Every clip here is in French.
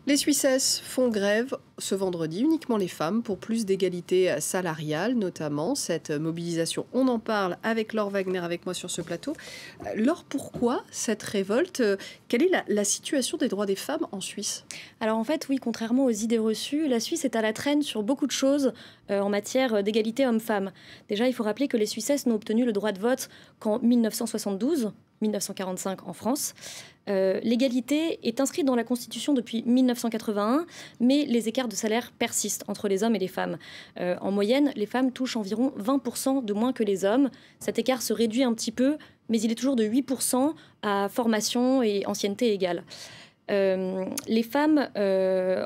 Les Suissesses font grève ce vendredi, uniquement les femmes, pour plus d'égalité salariale, notamment. Cette mobilisation, on en parle avec Laure Wagner, avec moi sur ce plateau. Laure, pourquoi cette révolte? Quelle est la situation des droits des femmes en Suisse? Alors en fait, oui, contrairement aux idées reçues, la Suisse est à la traîne sur beaucoup de choses en matière d'égalité homme-femme. Déjà, il faut rappeler que les Suissesses n'ont obtenu le droit de vote qu'en 1972. 1945 en France. L'égalité est inscrite dans la Constitution depuis 1981, mais les écarts de salaire persistent entre les hommes et les femmes. En moyenne, les femmes touchent environ 20% de moins que les hommes. Cet écart se réduit un petit peu, mais il est toujours de 8% à formation et ancienneté égale. Les femmes,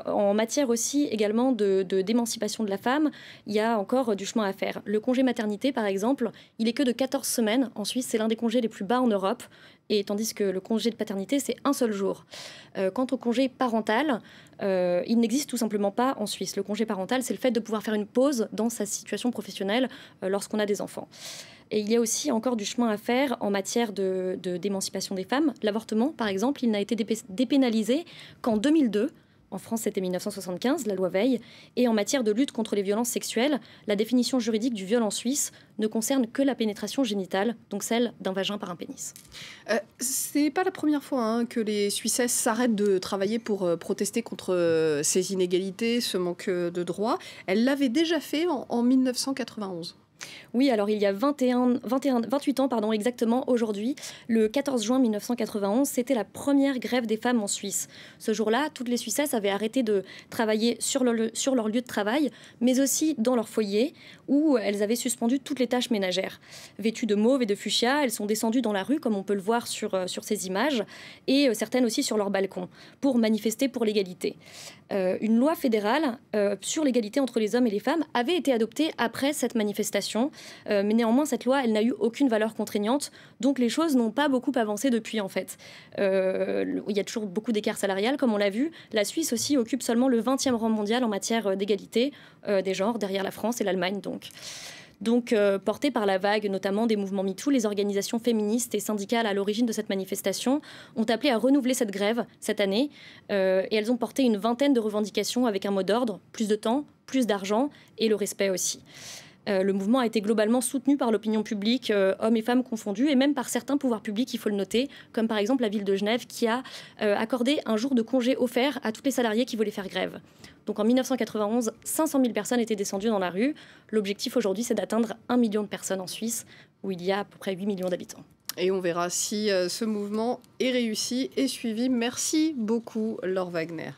en matière aussi également d'émancipation de la femme, il y a encore du chemin à faire. Le congé maternité, par exemple, il est que de 14 semaines. En Suisse, c'est l'un des congés les plus bas en Europe, et tandis que le congé de paternité, c'est un seul jour. Quant au congé parental, il n'existe tout simplement pas en Suisse. Le congé parental, c'est le fait de pouvoir faire une pause dans sa situation professionnelle lorsqu'on a des enfants. Et il y a aussi encore du chemin à faire en matière d'émancipation des femmes. L'avortement, par exemple, il n'a été dépénalisé qu'en 2002. En France, c'était 1975, la loi Veil. Et en matière de lutte contre les violences sexuelles, la définition juridique du viol en Suisse ne concerne que la pénétration génitale, donc celle d'un vagin par un pénis. C'est pas la première fois que les Suissesses s'arrêtent de travailler pour protester contre ces inégalités, ce manque de droits. Elles l'avaient déjà fait en 1991. Oui, alors il y a 28 ans exactement aujourd'hui, le 14 juin 1991, c'était la première grève des femmes en Suisse. Ce jour-là, toutes les Suissesses avaient arrêté de travailler sur leur lieu de travail, mais aussi dans leur foyer, où elles avaient suspendu toutes les tâches ménagères. Vêtues de mauve et de fuchsia, elles sont descendues dans la rue, comme on peut le voir sur ces images, et certaines aussi sur leur balcon, pour manifester pour l'égalité. Une loi fédérale sur l'égalité entre les hommes et les femmes avait été adoptée après cette manifestation, mais néanmoins cette loi elle n'a eu aucune valeur contraignante, donc les choses n'ont pas beaucoup avancé depuis en fait. Il y a toujours beaucoup d'écart salarial comme on l'a vu. La Suisse aussi occupe seulement le 20e rang mondial en matière d'égalité des genres, derrière la France et l'Allemagne donc portées par la vague, notamment des mouvements MeToo, les organisations féministes et syndicales à l'origine de cette manifestation ont appelé à renouveler cette grève cette année. Et elles ont porté une vingtaine de revendications avec un mot d'ordre, plus de temps, plus d'argent et le respect aussi. Le mouvement a été globalement soutenu par l'opinion publique, hommes et femmes confondus, et même par certains pouvoirs publics, il faut le noter, comme par exemple la ville de Genève qui a accordé un jour de congé offert à tous les salariés qui voulaient faire grève. Donc en 1991, 500 000 personnes étaient descendues dans la rue. L'objectif aujourd'hui, c'est d'atteindre 1 million de personnes en Suisse, où il y a à peu près 8 millions d'habitants. Et on verra si ce mouvement est réussi et suivi. Merci beaucoup, Laure Wagner.